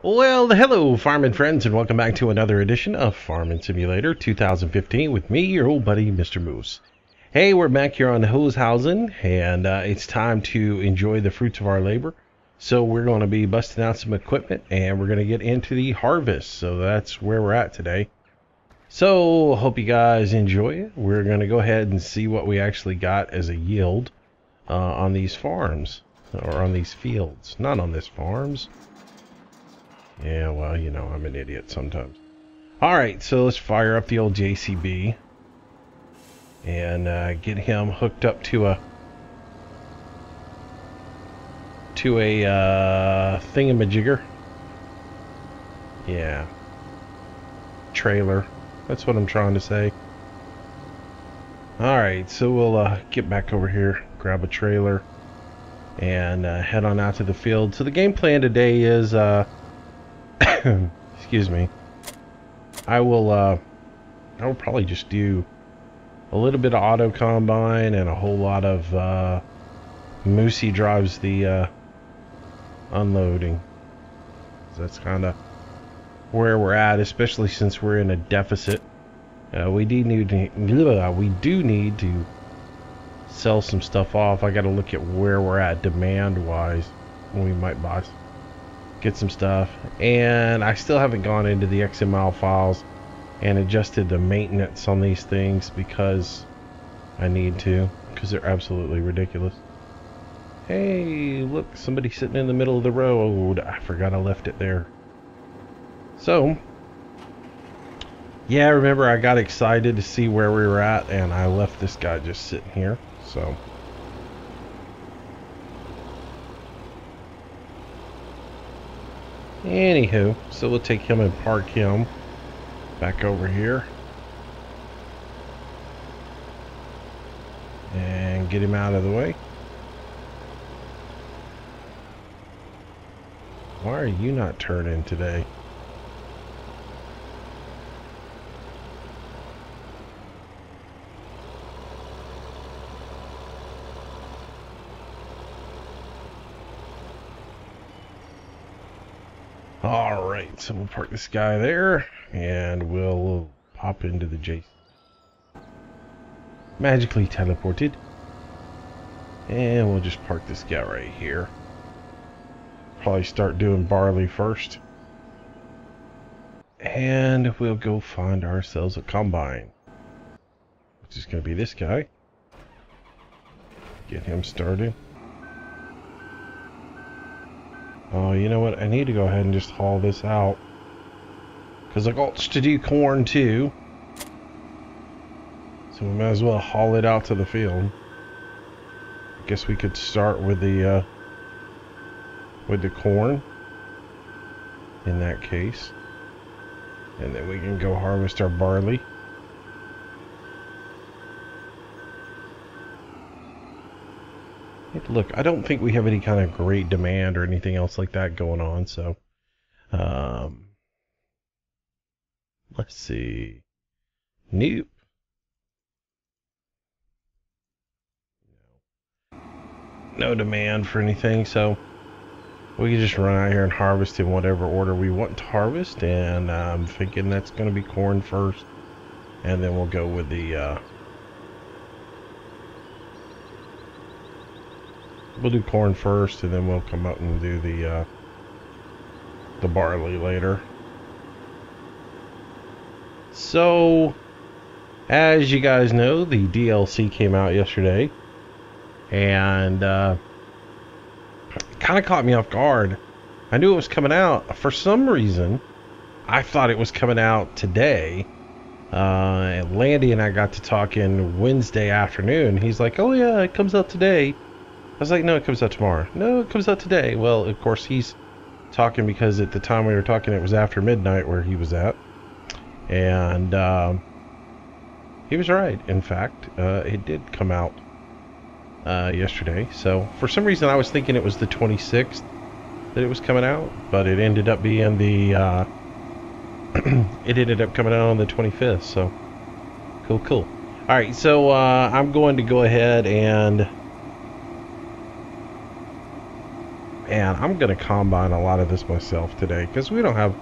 Well, hello, farming friends, and welcome back to another edition of Farming Simulator 2015 with me, your old buddy, Mr. Moose. Hey, we're back here on Holzhausen, and it's time to enjoy the fruits of our labor. So we're going to be busting out some equipment, and we're going to get into the harvest. So that's where we're at today. So, hope you guys enjoy it. We're going to go ahead and see what we actually got as a yield on these farms, or on these fields. Not on this farms. Yeah, well, you know, I'm an idiot sometimes. Alright, so let's fire up the old JCB and get him hooked up to a thingamajigger. Yeah. Trailer. That's what I'm trying to say. Alright, so we'll get back over here, grab a trailer, and head on out to the field. So the game plan today is... excuse me. I will probably just do a little bit of auto combine and a whole lot of Moosey drives the unloading. So that's kind of where we're at, especially since we're in a deficit. We do need to sell some stuff off. I got to look at where we're at demand wise when we might buy. Get some stuff, and I still haven't gone into the XML files and adjusted the maintenance on these things because I need to, because they're absolutely ridiculous. Hey, look, somebody sitting in the middle of the road. I forgot I left it there. So, yeah, remember I got excited to see where we were at, and I left this guy just sitting here, so... Anywho, so we'll take him and park him back over here and get him out of the way. Why are you not turning today? Alright, so we'll park this guy there, and we'll pop into the Jason. Magically teleported. And we'll just park this guy right here. Probably start doing barley first. And we'll go find ourselves a combine. Which is going to be this guy. Get him started. Oh, you know what? I need to go ahead and just haul this out. Because I got to do corn too. So we might as well haul it out to the field. I guess we could start with the corn. In that case. And then we can go harvest our barley. Look, I don't think we have any kind of great demand or anything else like that going on, so let's see. Nope. No demand for anything, so we can just run out here and harvest in whatever order we want to harvest, and I'm thinking that's going to be corn first, and then we'll go with the we'll do corn first, and then we'll come up and do the barley later. So, as you guys know, the DLC came out yesterday, and it kind of caught me off guard. I knew it was coming out. For some reason, I thought it was coming out today. And Landy and I got to talking Wednesday afternoon. He's like, "Oh yeah, it comes out today." I was like, "No, it comes out tomorrow." "No, it comes out today." Well, of course, he's talking because at the time we were talking, it was after midnight where he was at. And he was right. In fact, it did come out yesterday. So, for some reason, I was thinking it was the 26th that it was coming out. But it ended up being the... it ended up coming out on the 25th. So, cool. Alright, so I'm going to go ahead and... And I'm going to combine a lot of this myself today because we don't have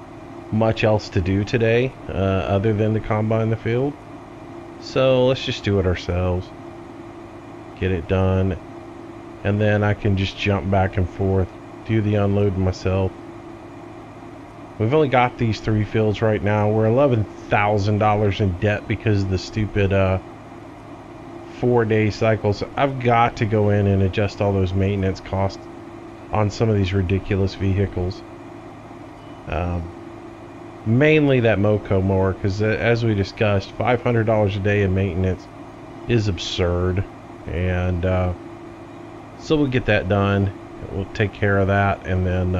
much else to do today other than to combine the field. So let's just do it ourselves. Get it done. And then I can just jump back and forth, do the unloading myself. We've only got these 3 fields right now. We're $11,000 in debt because of the stupid 4-day cycles. I've got to go in and adjust all those maintenance costs on some of these ridiculous vehicles. Mainly that Moco mower, because as we discussed, $500 a day in maintenance is absurd. And so we'll get that done. We'll take care of that, and then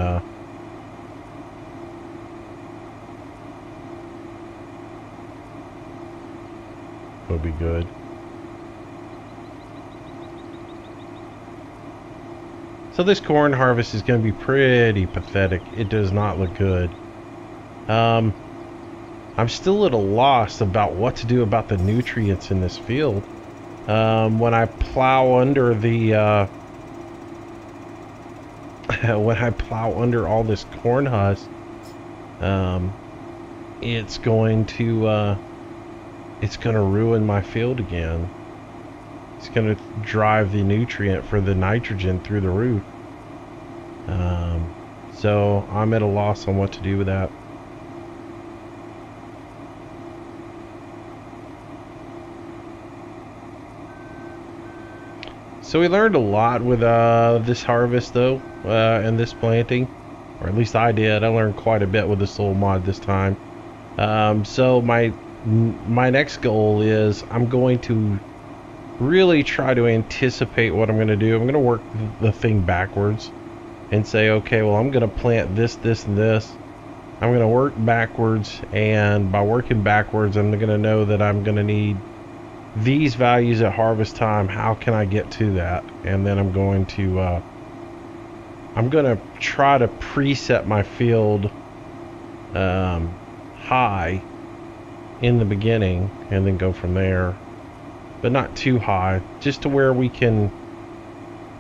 we'll be good. So this corn harvest is going to be pretty pathetic. It does not look good. I'm still at a loss about what to do about the nutrients in this field. When I plow under the when I plow under all this corn husk, it's going to ruin my field again. It's going to drive the nutrient for the nitrogen through the roof. So I'm at a loss on what to do with that. So we learned a lot with this harvest, though, and this planting, or at least I did. I learned quite a bit with this little mod this time. So my next goal is I'm going to really try to anticipate what I'm going to do. I'm going to work the thing backwards and say, okay, well, I'm going to plant this, this, and this. I'm going to work backwards, and by working backwards, I'm going to know that I'm going to need these values at harvest time. How can I get to that? And then I'm going to try to preset my field high in the beginning and then go from there, but not too high, just to where we can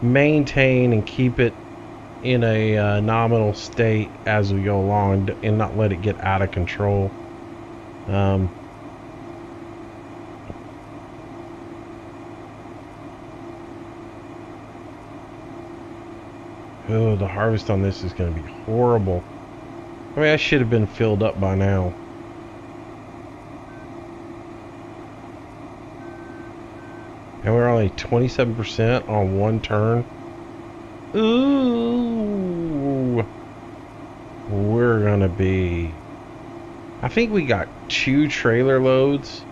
maintain and keep it in a nominal state as we go along and not let it get out of control. Oh, the harvest on this is going to be horrible. I mean, I should have been filled up by now. And we're only 27% on one turn. Ooh. We're going to be... I think we got 2 trailer loads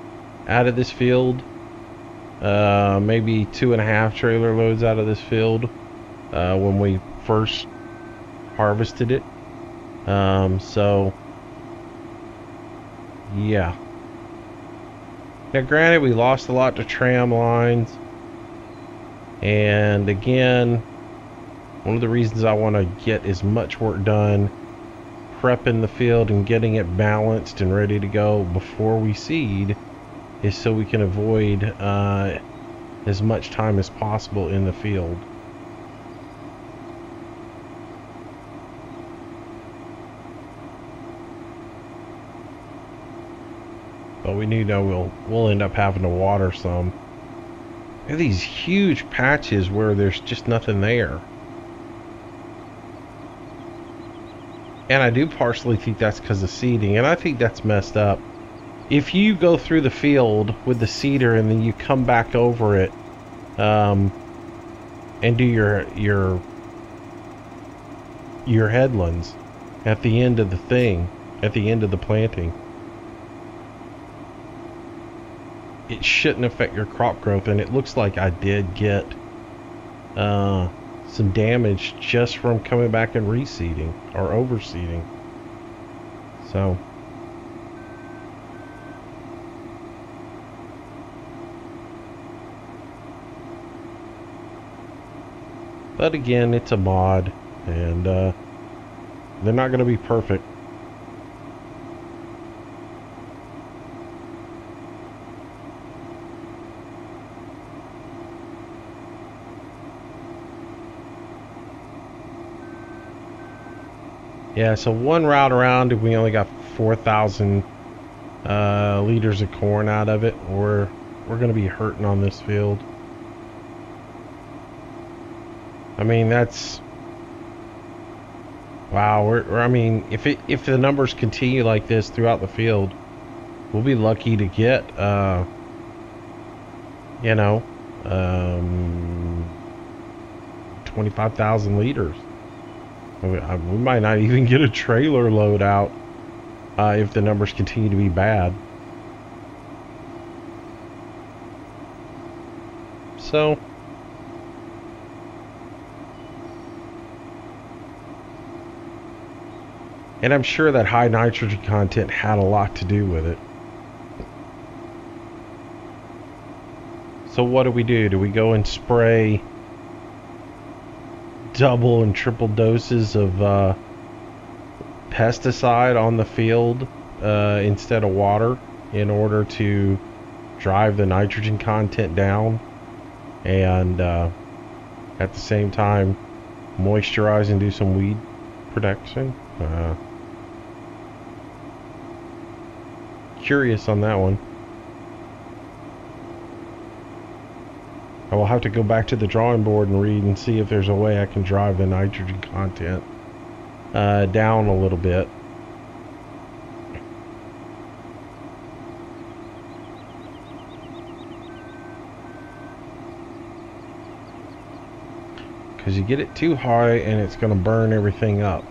out of this field. Maybe 2.5 trailer loads out of this field when we first harvested it. So yeah. Now granted, we lost a lot to tram lines, and again, one of the reasons I want to get as much work done prepping the field and getting it balanced and ready to go before we seed is so we can avoid as much time as possible in the field. But we do know we'll end up having to water some. There are these huge patches where there's just nothing there. And I do partially think that's because of seeding, and I think that's messed up. If you go through the field with the seeder and then you come back over it and do your headlands at the end of the thing, at the end of the planting, it shouldn't affect your crop growth, and it looks like I did get some damage just from coming back and reseeding or overseeding. So but again, it's a mod, and they're not going to be perfect. Yeah, so one route around, we only got 4,000 liters of corn out of it. We're going to be hurting on this field. I mean, that's wow. I mean, if the numbers continue like this throughout the field, we'll be lucky to get you know, 25,000 liters. We might not even get a trailer load out if the numbers continue to be bad. So, and I'm sure that high nitrogen content had a lot to do with it. So what do? Do we go and spray double and triple doses of pesticide on the field instead of water in order to drive the nitrogen content down and at the same time moisturize and do some weed protection? Curious on that one. I will have to go back to the drawing board and read and see if there's a way I can drive the nitrogen content down a little bit. Because you get it too high and it's going to burn everything up.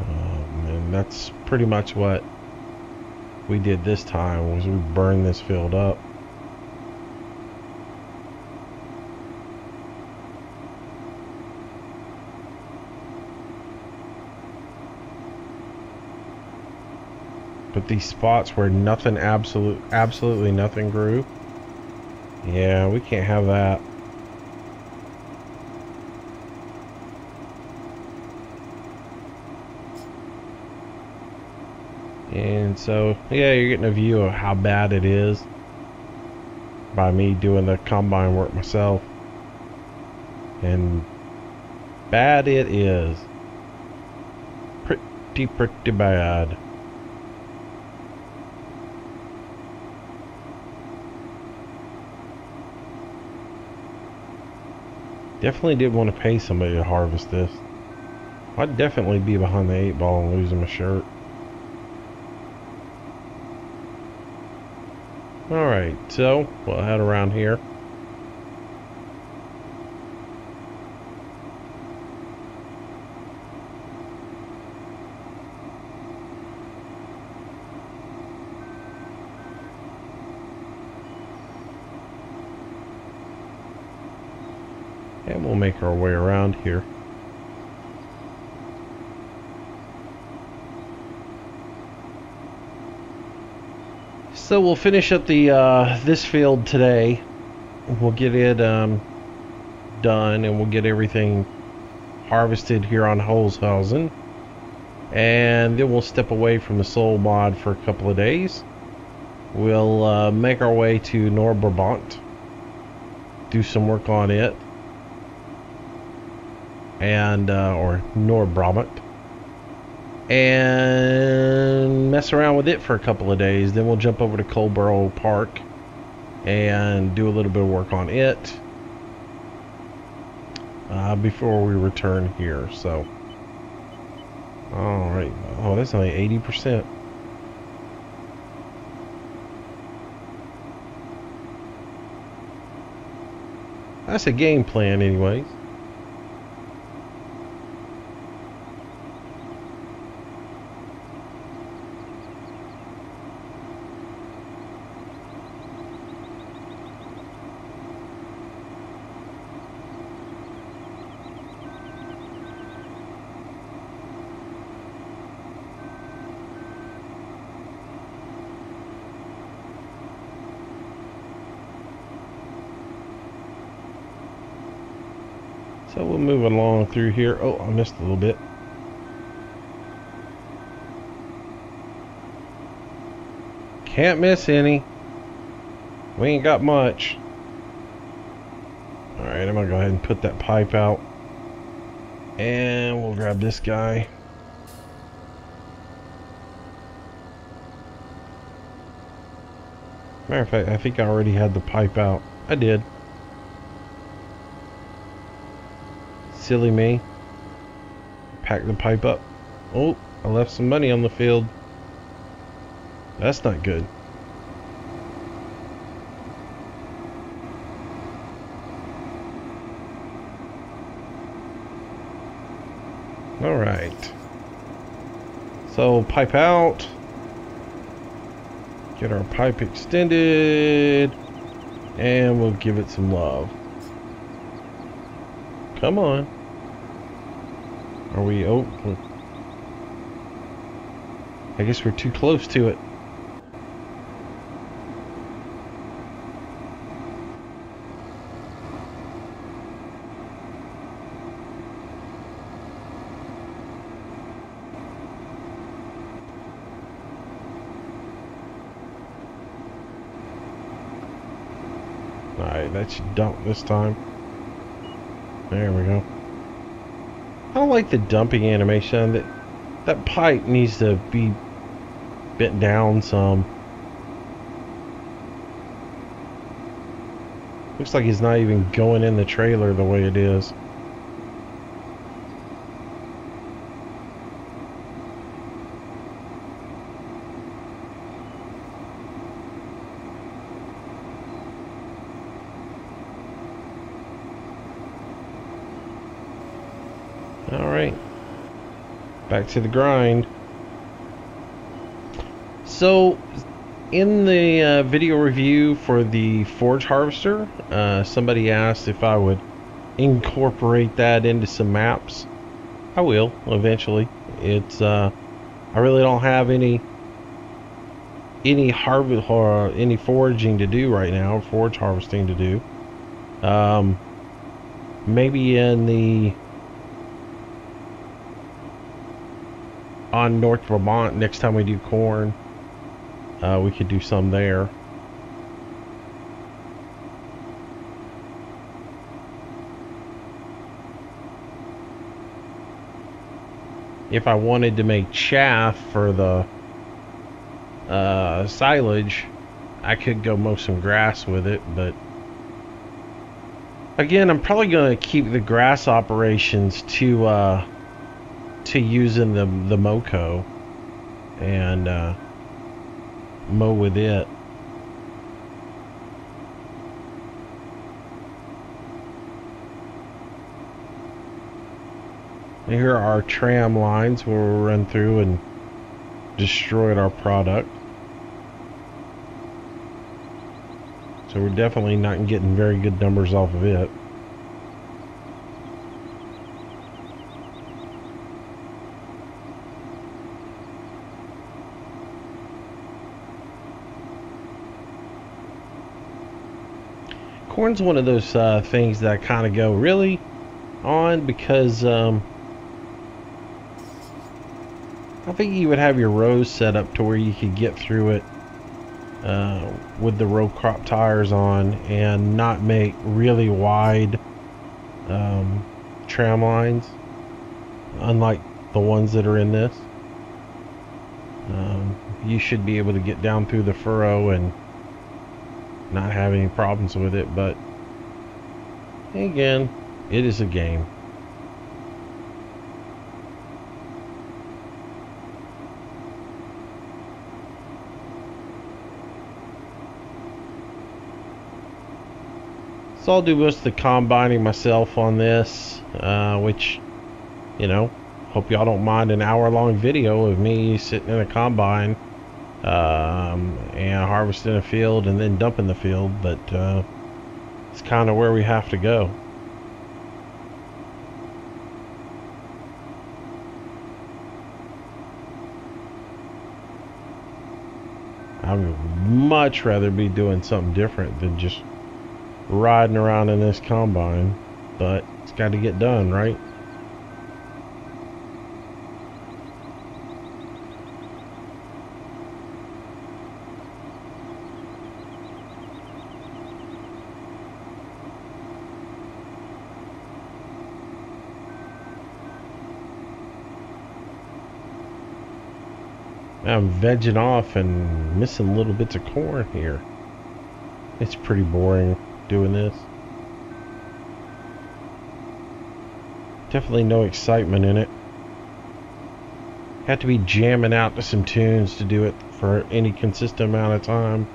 And that's pretty much what we did this time, was we burned this field up. But these spots where nothing, absolutely nothing grew, yeah, we can't have that. And so, yeah, you're getting a view of how bad it is by me doing the combine work myself. And bad it is. Pretty bad. Definitely did want to pay somebody to harvest this. I'd definitely be behind the 8-ball and losing my shirt. Alright, so we'll head around here. And we'll make our way around here. So we'll finish up the this field today. We'll get it done, and we'll get everything harvested here on Holzhausen. And then we'll step away from the soul mod for a couple of days. We'll make our way to Brabant, do some work on it, and or Brabant, and mess around with it for a couple of days. Then we'll jump over to Colborough Park and do a little bit of work on it before we return here. So, all right. Oh, that's only 80%. That's a game plan, anyways. So we'll move along through here. Oh, I missed a little bit. Can't miss any. We ain't got much. Alright, I'm gonna go ahead and put that pipe out. And we'll grab this guy. Matter of fact, I think I already had the pipe out. I did. Silly me. Pack the pipe up. Oh, I left some money on the field. That's not good. Alright. So, pipe out. Get our pipe extended. And we'll give it some love. Come on. Are we... Oh. I guess we're too close to it. Alright, that should dump this time. There we go. I don't like the dumping animation. That pipe needs to be bent down some. Looks like he's not even going in the trailer the way it is. Alright, back to the grind. So, in the video review for the forage harvester, somebody asked if I would incorporate that into some maps. I will, eventually. It's, I really don't have any harvest or any foraging to do right now, forage harvesting to do. Maybe in the on North Vermont next time we do corn, we could do some there. If I wanted to make chaff for the silage, I could go mow some grass with it, but again, I'm probably going to keep the grass operations to using the Moco and mow with it. And here are our tram lines where we'll run through and destroyed our product. So we're definitely not getting very good numbers off of it. Corn's one of those things that I kind of go really on because I think you would have your rows set up to where you could get through it with the row crop tires on and not make really wide tram lines, unlike the ones that are in this. You should be able to get down through the furrow and not have any problems with it, but again, it is a game. So I'll do most of the combining myself on this, which, you know, hope y'all don't mind an hour-long video of me sitting in a combine and harvesting a field and then dumping the field, but it's kind of where we have to go. I would much rather be doing something different than just riding around in this combine, but it's got to get done, right? I'm vegging off and missing little bits of corn here. It's pretty boring doing this. Definitely no excitement in it. Have to be jamming out to some tunes to do it for any consistent amount of time.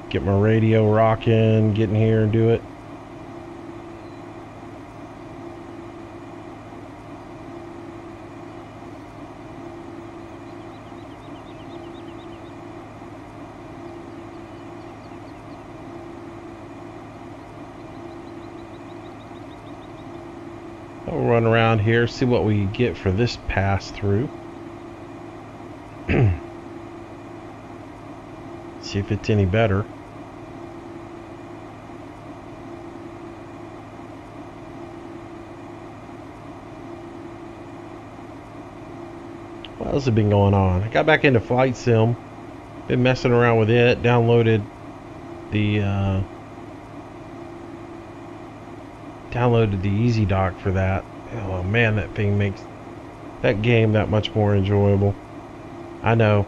Get my radio rocking, get in here and do it. I'll run around here, see what we get for this pass through. See if it's any better. What else has been going on? I got back into Flight Sim. Been messing around with it. Downloaded the Easy Dock for that. Oh man, that thing makes that game that much more enjoyable. I know.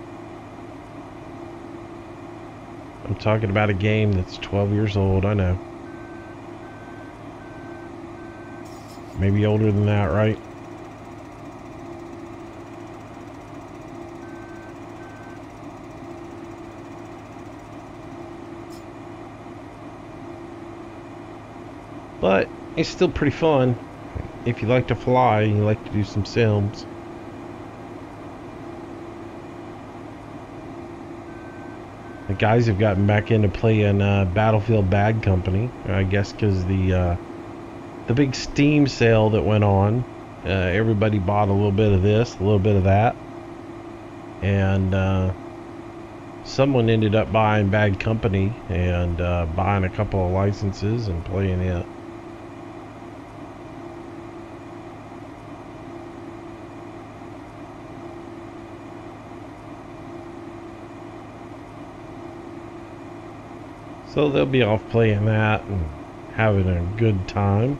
I'm talking about a game that's 12 years old, I know. Maybe older than that, right? But it's still pretty fun if you like to fly and you like to do some sims. The guys have gotten back into playing Battlefield Bad Company, I guess, because the big Steam sale that went on, everybody bought a little bit of this, a little bit of that, and someone ended up buying Bad Company and buying a couple of licenses and playing it. So they'll be off playing that and having a good time.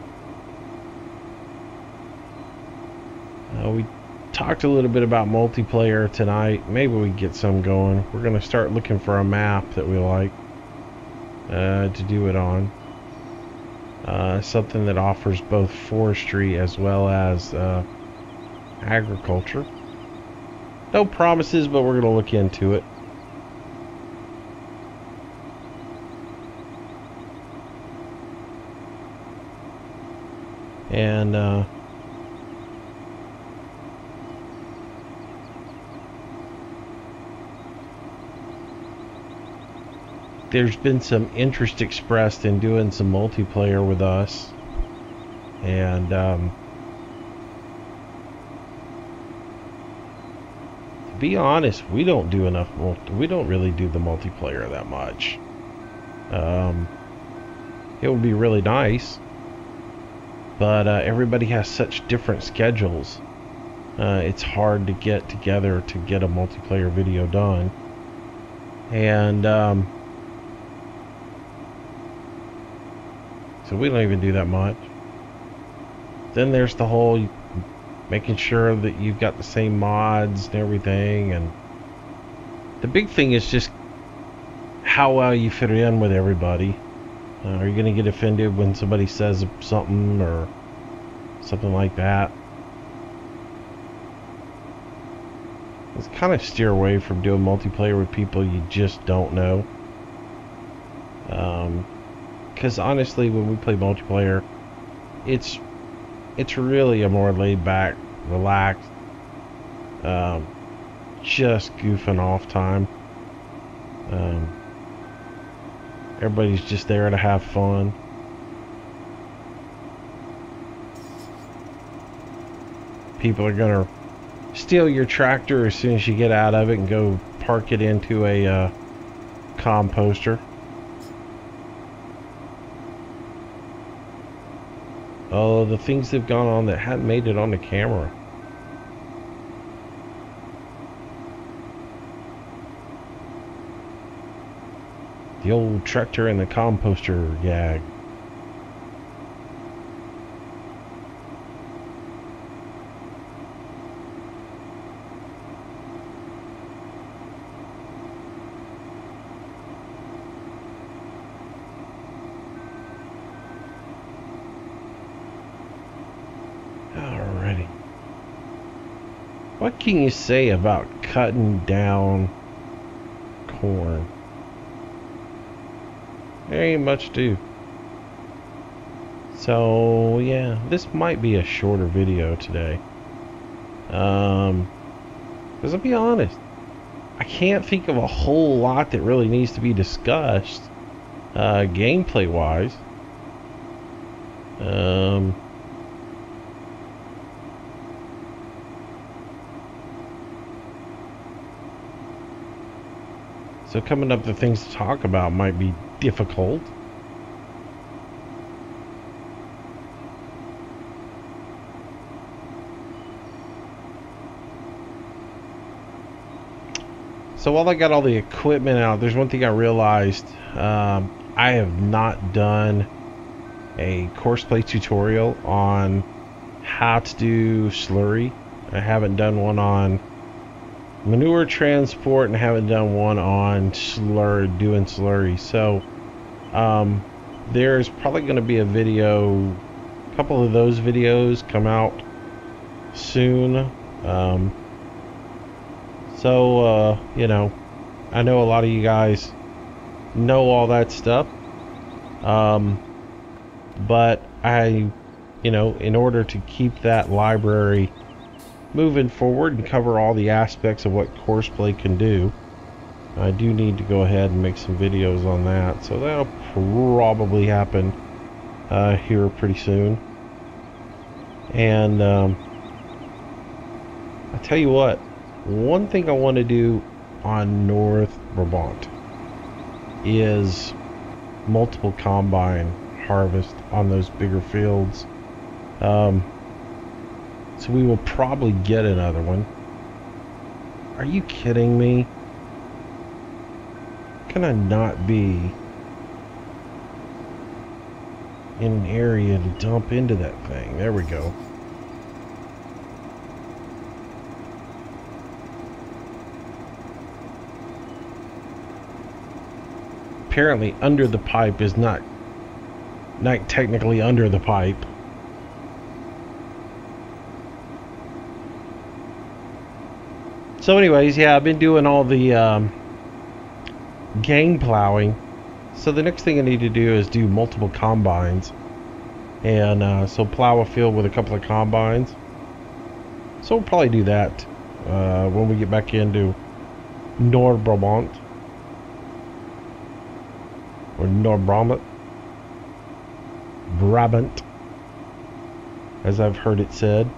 We talked a little bit about multiplayer tonight. Maybe we get some going. We're going to start looking for a map that we like to do it on. Something that offers both forestry as well as agriculture. No promises, but we're going to look into it. And there's been some interest expressed in doing some multiplayer with us, and to be honest, we don't do enough. We don't really do the multiplayer that much. It would be really nice, but everybody has such different schedules. It's hard to get together to get a multiplayer video done, and so we don't even do that much. Then there's the whole making sure that you've got the same mods and everything, and the big thing is just how well you fit in with everybody. Are you going to get offended when somebody says something or something like that? Let's kind of steer away from doing multiplayer with people you just don't know. Because honestly, when we play multiplayer, it's really a more laid back, relaxed, just goofing off time. Everybody's just there to have fun. People are gonna steal your tractor as soon as you get out of it and go park it into a composter. Oh, the things that have gone on that hadn't made it on the camera. The old tractor and the composter gag. Alrighty. What can you say about cutting down corn? There ain't much to do. So yeah, this might be a shorter video today. Because I'll be honest, I can't think of a whole lot that really needs to be discussed, gameplay wise. So coming up, the things to talk about might be difficult. So while I got all the equipment out, there's one thing I realized. I have not done a courseplay tutorial on how to do slurry. I haven't done one on manure transport and haven't done one on doing slurry. So there's probably going to be a video, a couple of those videos come out soon. You know, I know a lot of you guys know all that stuff. But you know, in order to keep that library moving forward and cover all the aspects of what courseplay can do, I do need to go ahead and make some videos on that. So that'll probably happen here pretty soon. And I tell you what, one thing I want to do on North Brabant is multiple combine harvest on those bigger fields. So we will probably get another one. Are you kidding me? Can I not be in an area to dump into that thing? There we go. Apparently under the pipe is not technically under the pipe. So anyways, yeah, I've been doing all the gang plowing. So the next thing I need to do is do multiple combines. And so plow a field with a couple of combines. So we'll probably do that when we get back into Nord Brabant. Or Nord Brabant, as I've heard it said.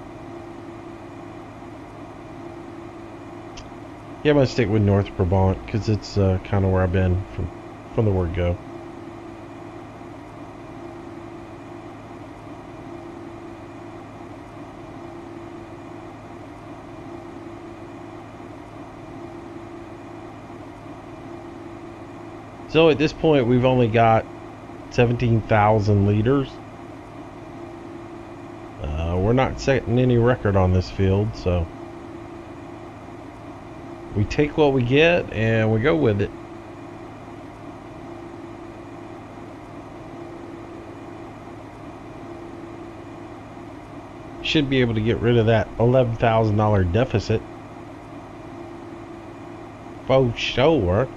Yeah, I'm gonna stick with North Brabant because it's kind of where I've been from the word go. So at this point, we've only got 17,000 liters. We're not setting any record on this field, so we take what we get and we go with it. Should be able to get rid of that $11,000 deficit for sure.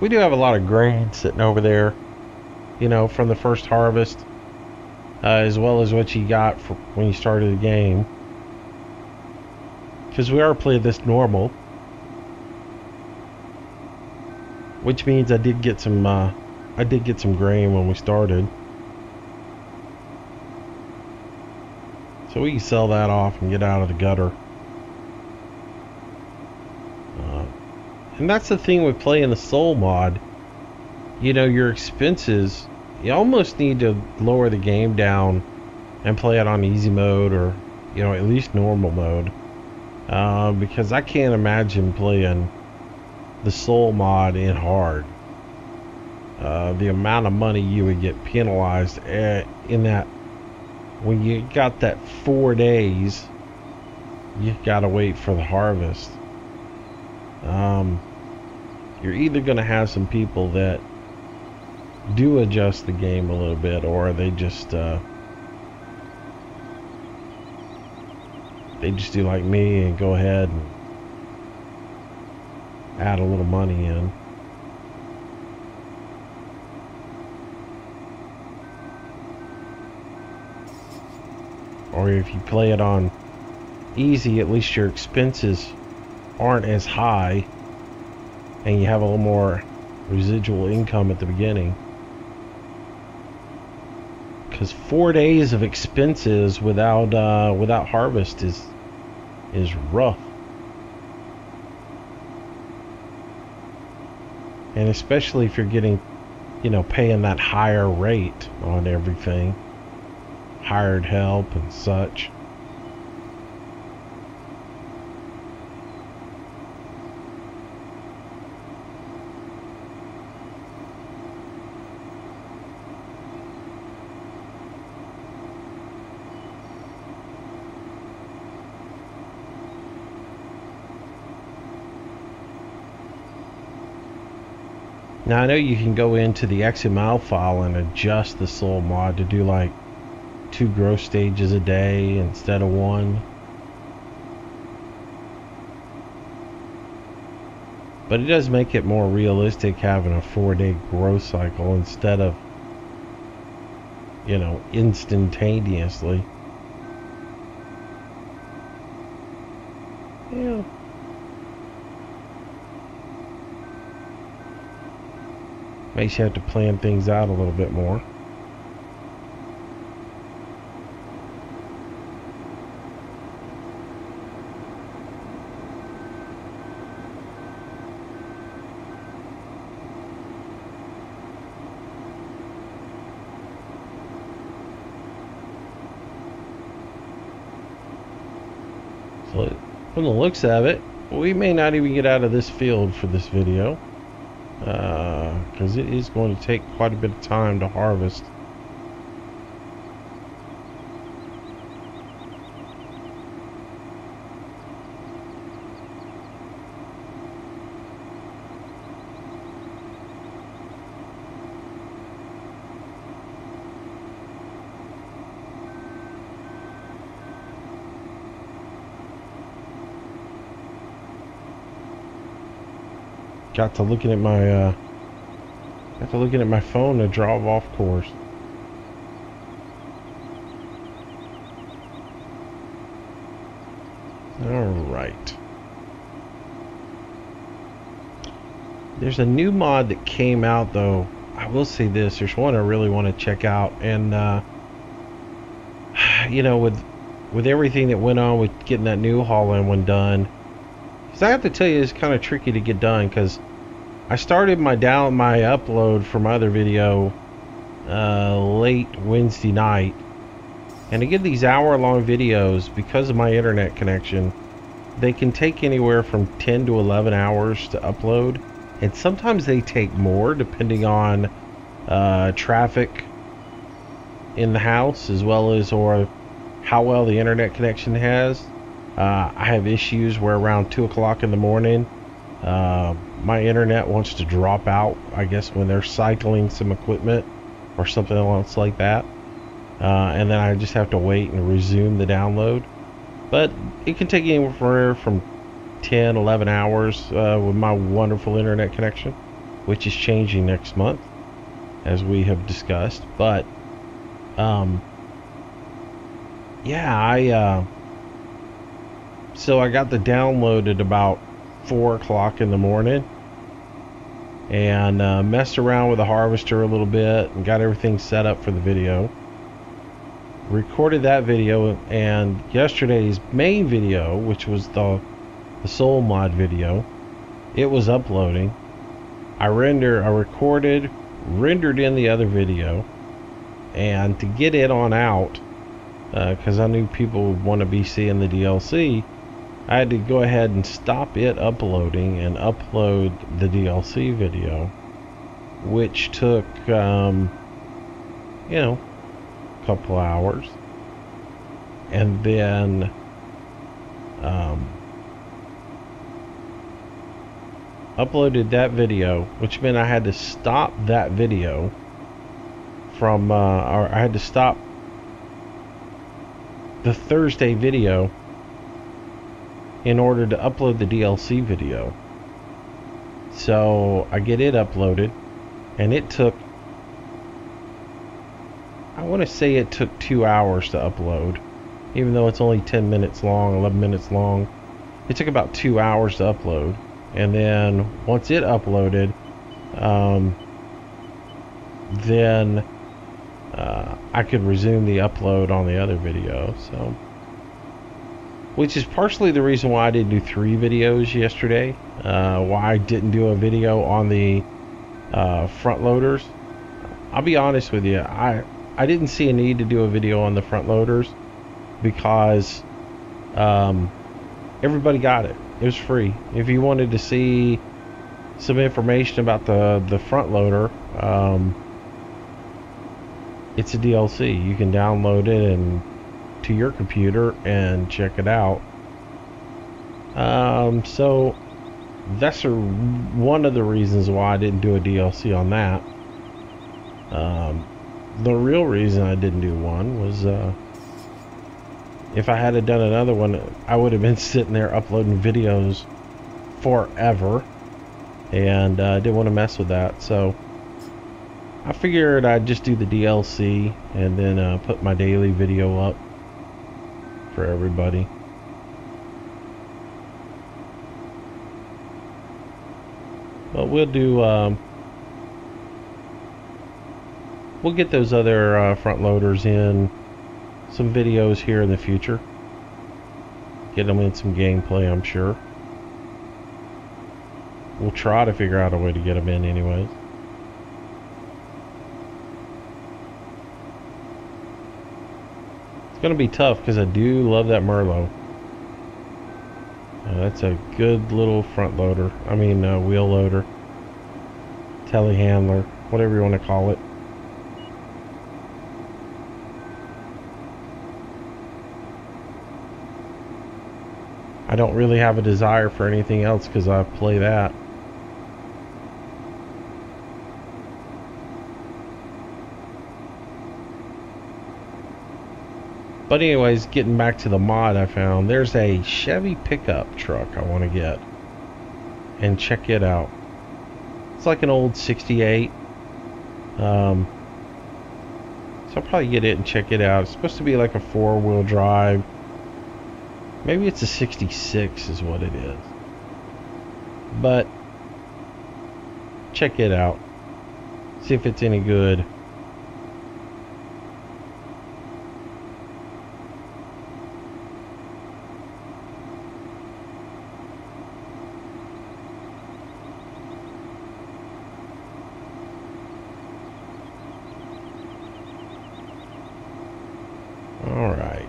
We do have a lot of grain sitting over there, you know, from the first harvest, as well as what you got for when you started the game. Because we are playing this normal, which means I did get some grain when we started, so we can sell that off and get out of the gutter. And that's the thing with playing the Soul mod. You know, your expenses, you almost need to lower the game down and play it on easy mode, or, you know, at least normal mode. Because I can't imagine playing the Soul mod in hard. The amount of money you would get penalized in that, when you got that 4 days, you gotta wait for the harvest. You're either going to have some people that do adjust the game a little bit, or they just they just do like me and go ahead and add a little money in. Or if you play it on easy, at least your expenses aren't as high and you have a little more residual income at the beginning. Because 4 days of expenses without harvest is rough. And especially if you're getting, paying that higher rate on everything, hired help and such. Now I know you can go into the XML file and adjust the soil mod to do like 2 growth stages a day instead of 1. But it does make it more realistic having a 4-day growth cycle instead of, instantaneously. Yeah. Makes you have to plan things out a little bit more. So from the looks of it, we may not even get out of this field for this video. Because it is going to take quite a bit of time to harvest. Got to looking at my phone to drive off course. All right. There's a new mod that came out though. I will say this. There's one I really want to check out, and with everything that went on with getting that new Holland one done. I have to tell you, it's kind of tricky to get done because I started my upload for my other video late Wednesday night, and to get these hour-long videos, because of my internet connection, they can take anywhere from 10 to 11 hours to upload, and sometimes they take more depending on traffic in the house as well as or how well the internet connection has. I have issues where around 2 o'clock in the morning my internet wants to drop out, I guess when they're cycling some equipment or something else like that, and then I just have to wait and resume the download. But it can take anywhere from 10, 11 hours with my wonderful internet connection, which is changing next month as we have discussed. But yeah, so I got the download at about 4 o'clock in the morning, and messed around with the harvester a little bit and got everything set up for the video. Recorded that video, and yesterday's main video, which was the soul mod video, it was uploading. I recorded, rendered in the other video, and to get it on out, because I knew people would want to be seeing the DLC, I had to go ahead and stop it uploading and upload the DLC video, which took, a couple hours. And then, uploaded that video, which meant I had to stop that video from, or I had to stop the Thursday video in order to upload the DLC video. So I get it uploaded, and it took, I want to say it took 2 hours to upload, even though it's only 10 minutes long, 11 minutes long. It took about 2 hours to upload, and then once it uploaded, then I could resume the upload on the other video. So, which is partially the reason why I didn't do 3 videos yesterday, why I didn't do a video on the front loaders. I'll be honest with you, I didn't see a need to do a video on the front loaders because everybody got it. It was free. If you wanted to see some information about the front loader, it's a DLC. You can download it and to your computer and check it out. So that's one of the reasons why I didn't do a DLC on that. The real reason I didn't do one was if I had done another one, I would have been sitting there uploading videos forever, and I didn't want to mess with that. So I figured I'd just do the DLC and then put my daily video up for everybody. But we'll do we'll get those other front loaders in some videos here in the future. Get them in some gameplay, I'm sure. We'll try to figure out a way to get them in anyways. It's going to be tough because I do love that Merlot. That's a good little front loader. I mean wheel loader. Telehandler. Whatever you want to call it. I don't really have a desire for anything else because I play that. But anyways, getting back to the mod I found, there's a Chevy pickup truck I want to get. And check it out. It's like an old 68. So I'll probably get it and check it out. It's supposed to be like a 4-wheel drive. Maybe it's a 66 is what it is. But check it out. See if it's any good. Alright.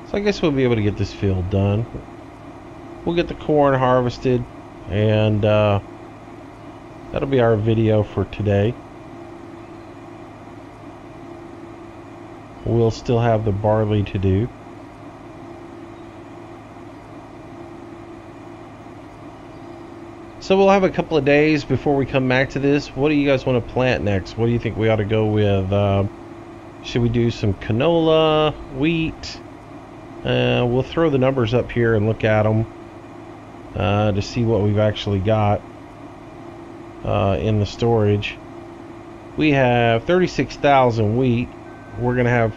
So I guess we'll be able to get this field done. We'll get the corn harvested, and that'll be our video for today. We'll still have the barley to do. So we'll have a couple of days before we come back to this. What do you guys want to plant next? What do you think we ought to go with? Should we do some canola, wheat? We'll throw the numbers up here and look at them to see what we've actually got in the storage. We have 36,000 wheat. We're going to have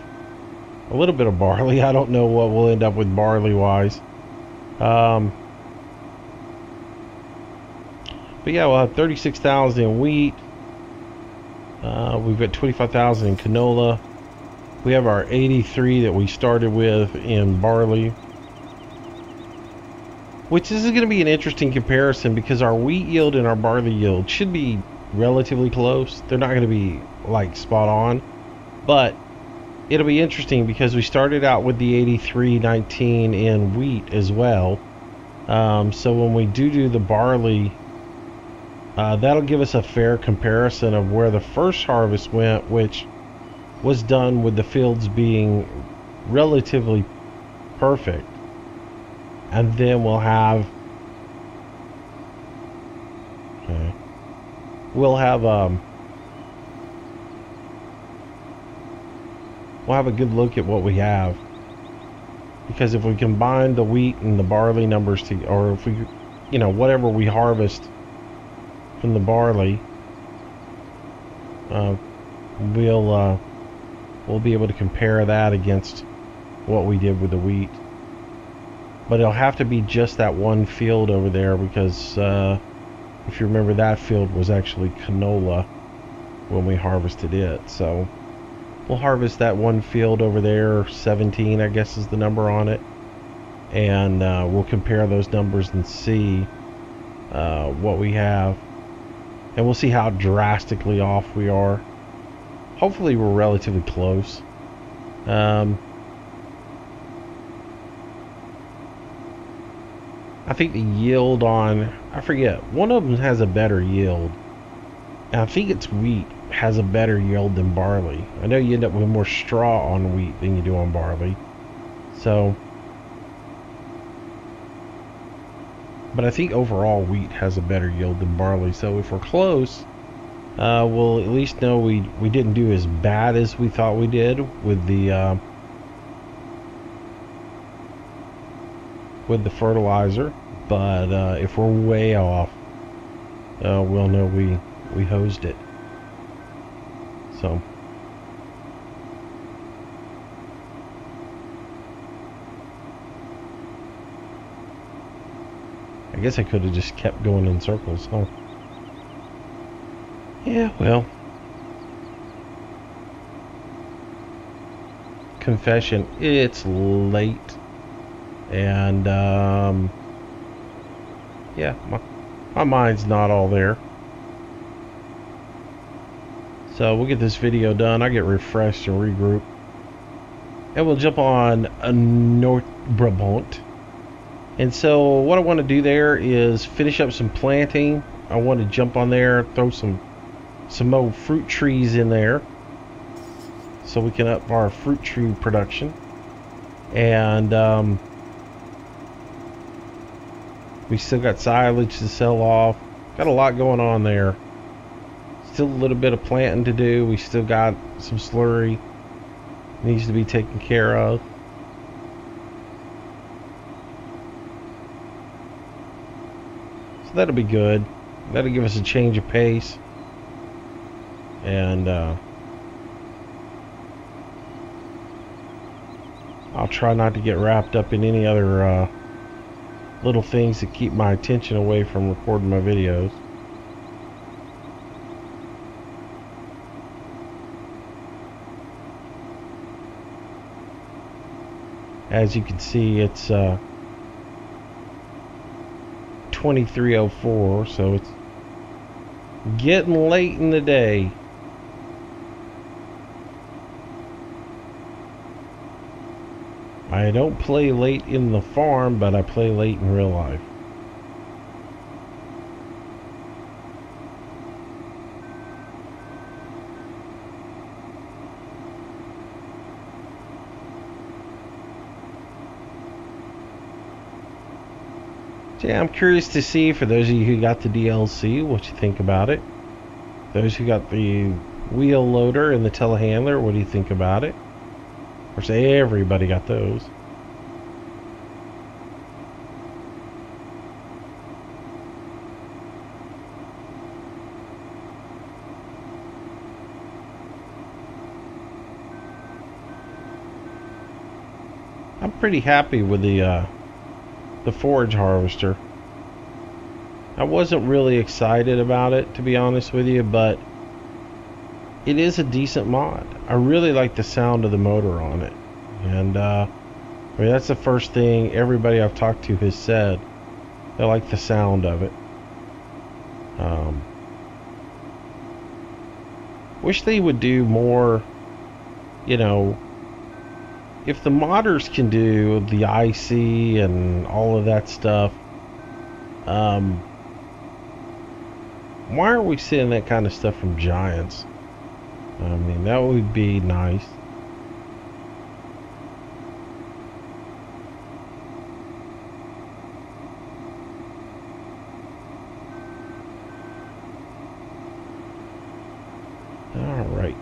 a little bit of barley. I don't know what we'll end up with barley wise. But yeah, we'll have 36,000 in wheat. We've got 25,000 in canola. We have our 83 that we started with in barley. Which this is going to be an interesting comparison because our wheat yield and our barley yield should be relatively close. They're not going to be like spot on. But it'll be interesting because we started out with the 83-19 in wheat as well. So when we do the barley, that'll give us a fair comparison of where the first harvest went, which was done with the fields being relatively perfect. And then we'll have we'll have a good look at what we have. because if we combine the wheat and the barley numbers to, or if we, you know, whatever we harvest from the barley, uh, we'll be able to compare that against what we did with the wheat. But it'll have to be just that one field over there, because if you remember, that field was actually canola when we harvested it. So we'll harvest that one field over there, 17 I guess is the number on it, and we'll compare those numbers and see what we have, and we'll see how drastically off we are. Hopefully we're relatively close. I think the yield on, I forget, one of them has a better yield, and I think it's wheat has a better yield than barley. I know you end up with more straw on wheat than you do on barley. So, but I think overall wheat has a better yield than barley. So if we're close, we'll at least know we didn't do as bad as we thought we did with the fertilizer. But if we're way off, we'll know we hosed it. So I guess I could have just kept going in circles, huh? Yeah, well, confession, it's late, and yeah, my mind's not all there. So we'll get this video done. I get refreshed and regroup, and we'll jump on a North Brabant. And so what I want to do there is finish up some planting. I want to jump on there, throw some more fruit trees in there, so we can up our fruit tree production. And we still got silage to sell off. Got a lot going on there. Still a little bit of planting to do. We still got some slurry needs to be taken care of. So that'll be good. That'll give us a change of pace. And I'll try not to get wrapped up in any other little things that keep my attention away from recording my videos. As you can see, it's 23:04, so it's getting late in the day. I don't play late in the farm, but I play late in real life. Yeah, I'm curious to see, for those of you who got the DLC, what you think about it. Those who got the wheel loader and the telehandler, what do you think about it? Of course, everybody got those. I'm pretty happy with the forage harvester. I wasn't really excited about it, to be honest with you, but it is a decent mod. I really like the sound of the motor on it, and I mean, that's the first thing everybody I've talked to has said. They like the sound of it. Wish they would do more, you know, if the modders can do the IC and all of that stuff, why aren't we seeing that kind of stuff from Giants? I mean, that would be nice. All right.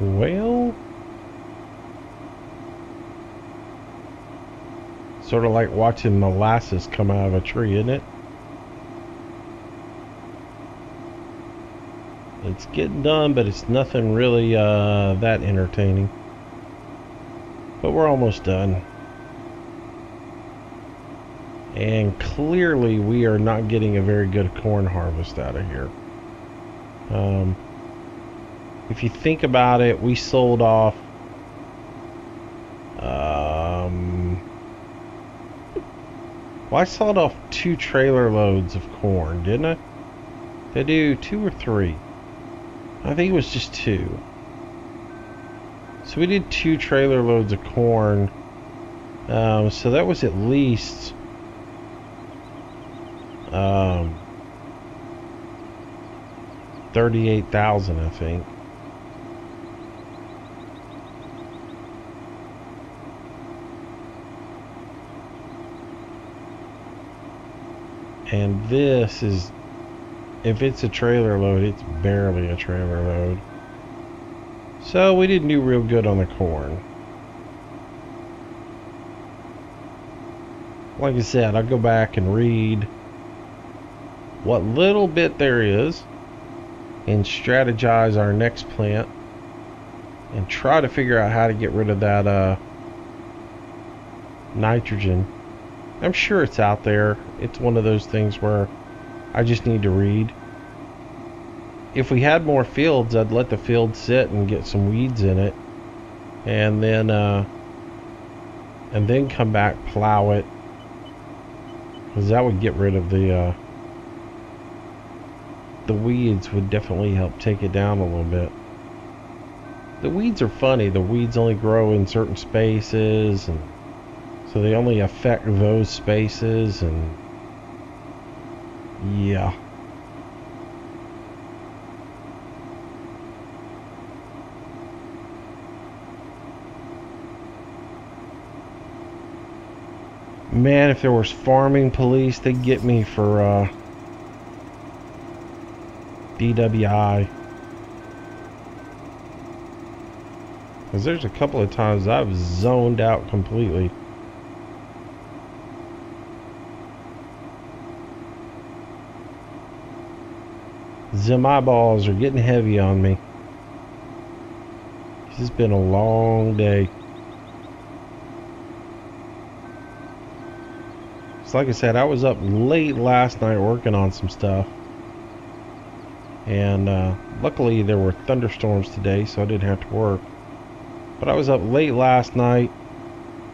Well, sort of like watching molasses come out of a tree, isn't it? It's getting done, but it's nothing really that entertaining. But we're almost done. And clearly we are not getting a very good corn harvest out of here. If you think about it, we sold off well, I sold off 2 trailer loads of corn, didn't I? Did I do 2 or 3? I think it was just 2. So we did 2 trailer loads of corn. So that was at least 38,000, I think. And this is, if it's a trailer load, it's barely a trailer load. So we didn't do real good on the corn. Like I said, I'll go back and read what little bit there is and strategize our next plant and try to figure out how to get rid of that nitrogen. I'm sure it's out there. It's one of those things where I just need to read. If we had more fields, I'd let the field sit and get some weeds in it, and then come back, plow it, because that would get rid of the weeds. Would definitely help take it down a little bit. The weeds are funny. The weeds only grow in certain spaces, and so they only affect those spaces, and yeah. Man, if there was farming police, they'd get me for DWI. Because there's a couple of times I've zoned out completely. Them eyeballs are getting heavy on me. It's been a long day. So like I said, I was up late last night working on some stuff. And luckily there were thunderstorms today, so I didn't have to work. But I was up late last night.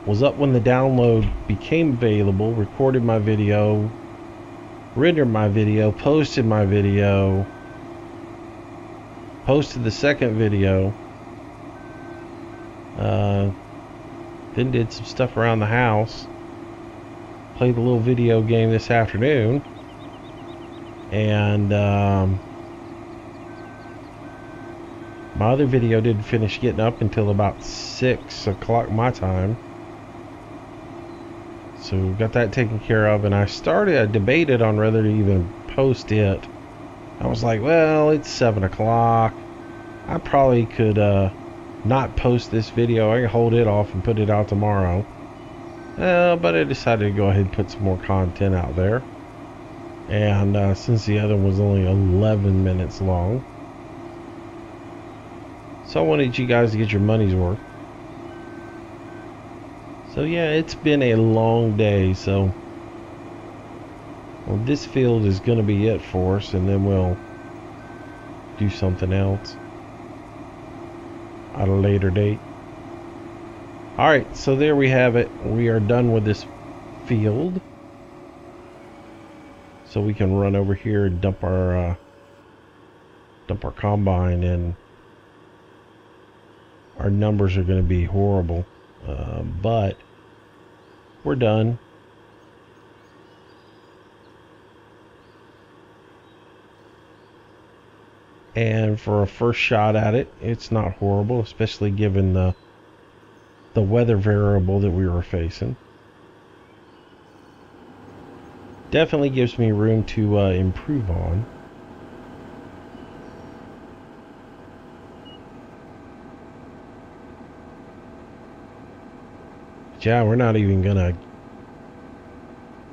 Was up when the download became available. Recorded my video. Rendered my video. Posted my video. Posted the second video. Then did some stuff around the house. Played a little video game this afternoon. And my other video didn't finish getting up until about 6 o'clock my time. So got that taken care of, and I debated on whether to even post it. I was like, well, it's 7 o'clock. I probably could not post this video. I can hold it off and put it out tomorrow. But I decided to go ahead and put some more content out there. And since the other one was only 11 minutes long, so I wanted you guys to get your money's worth. So yeah, it's been a long day. So well, this field is going to be it for us, and then we'll do something else at a later date. Alright, so there we have it. We are done with this field. So we can run over here and dump our combine, and our numbers are going to be horrible. But we're done. And for a first shot at it, it's not horrible, especially given the weather variable that we were facing. Definitely gives me room to improve on. Yeah, we're not even gonna...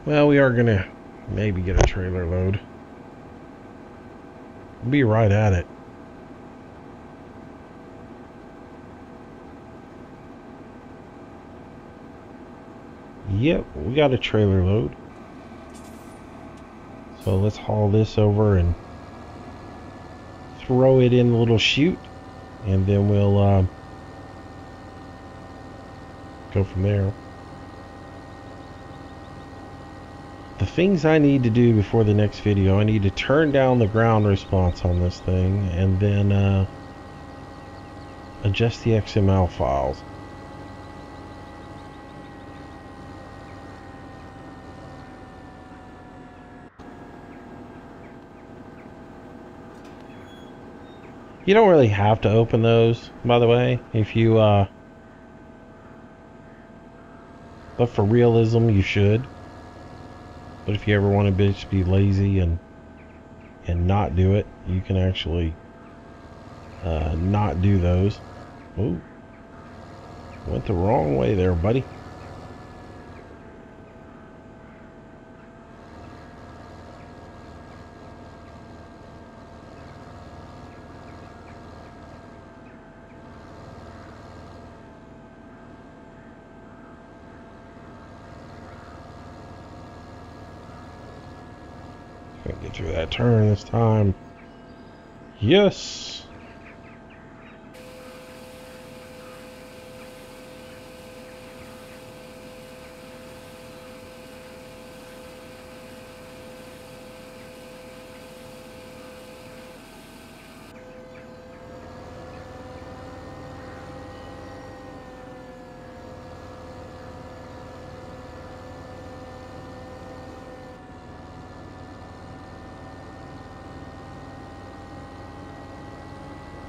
Well, we are gonna maybe get a trailer load. We'll be right at it. Yep, we got a trailer load. So let's haul this over and throw it in the little chute, and then we'll go from there. The things I need to do before the next video, I need to turn down the ground response on this thing, and then adjust the XML files. You don't really have to open those, by the way, if you, but for realism, you should. But if you ever want to just be lazy and not do it, you can actually not do those. Ooh, went the wrong way there, buddy. Gonna get through that turn this time. Yes.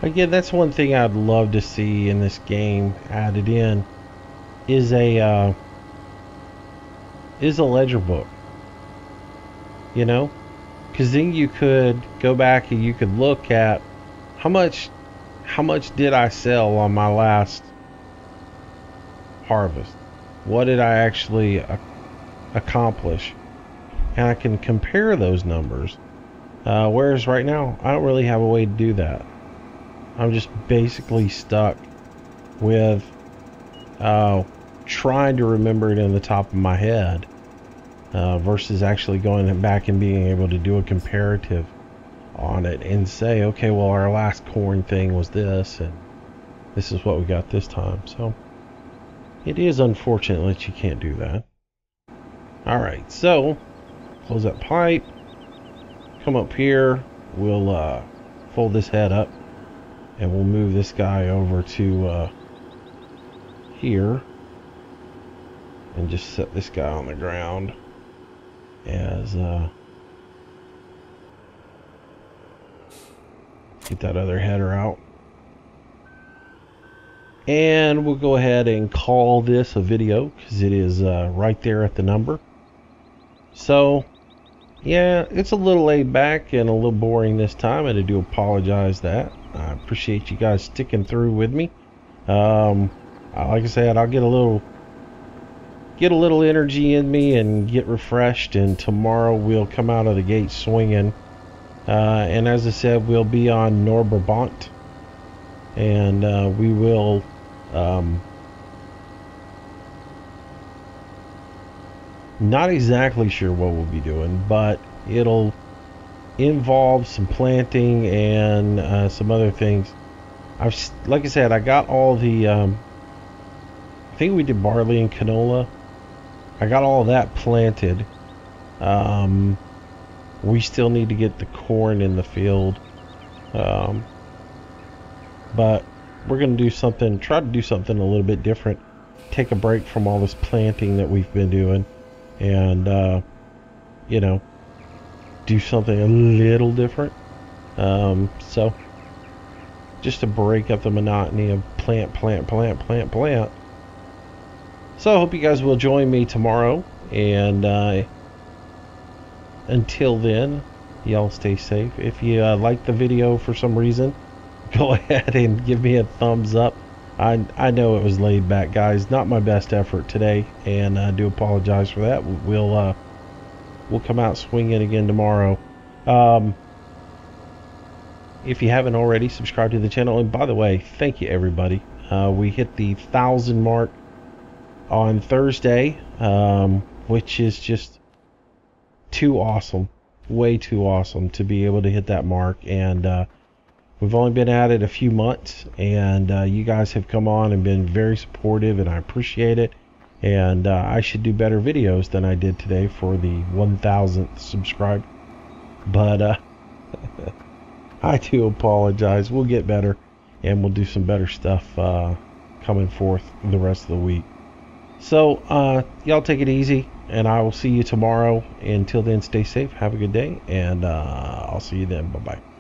Again, that's one thing I'd love to see in this game added in is a ledger book. You know, because then you could go back and you could look at how much did I sell on my last harvest? What did I actually accomplish? And I can compare those numbers. Whereas right now, I don't really have a way to do that. I'm just basically stuck with trying to remember it in the top of my head versus actually going back and being able to do a comparative on it and say, okay, well, our last corn thing was this, and this is what we got this time. So it is unfortunate that you can't do that. Alright, so close that pipe, come up here, we'll fold this head up, and we'll move this guy over to here and just set this guy on the ground as get that other header out, and we'll go ahead and call this a video because it is right there at the number. So yeah, it's a little laid back and a little boring this time, and I do apologize that. I appreciate you guys sticking through with me. Like I said, I'll get a little energy in me and get refreshed, and tomorrow we'll come out of the gate swinging. And as I said, we'll be on Noorbrabant, and we will not exactly sure what we'll be doing, but it'll involve some planting and some other things. Like I said, I got all the I think we did barley and canola. I got all that planted. We still need to get the corn in the field, but we're gonna do something, try to do something a little bit different, take a break from all this planting that we've been doing, and you know, do something a little different. So just to break up the monotony of plant. So I hope you guys will join me tomorrow, and until then, y'all stay safe. If you like the video for some reason, go ahead and give me a thumbs up. I know it was laid back, guys. Not my best effort today, and I do apologize for that. We'll come out swinging again tomorrow. Um, if you haven't already, subscribe to the channel. And by the way, thank you everybody. We hit the 1,000 mark on Thursday, which is just too awesome, way too awesome to be able to hit that mark. And we've only been at it a few months, and you guys have come on and been very supportive, and I appreciate it. And I should do better videos than I did today for the 1,000th subscriber. But I do apologize. We'll get better, and we'll do some better stuff coming forth the rest of the week. So, y'all take it easy, and I will see you tomorrow. Until then, stay safe, have a good day, and I'll see you then. Bye-bye.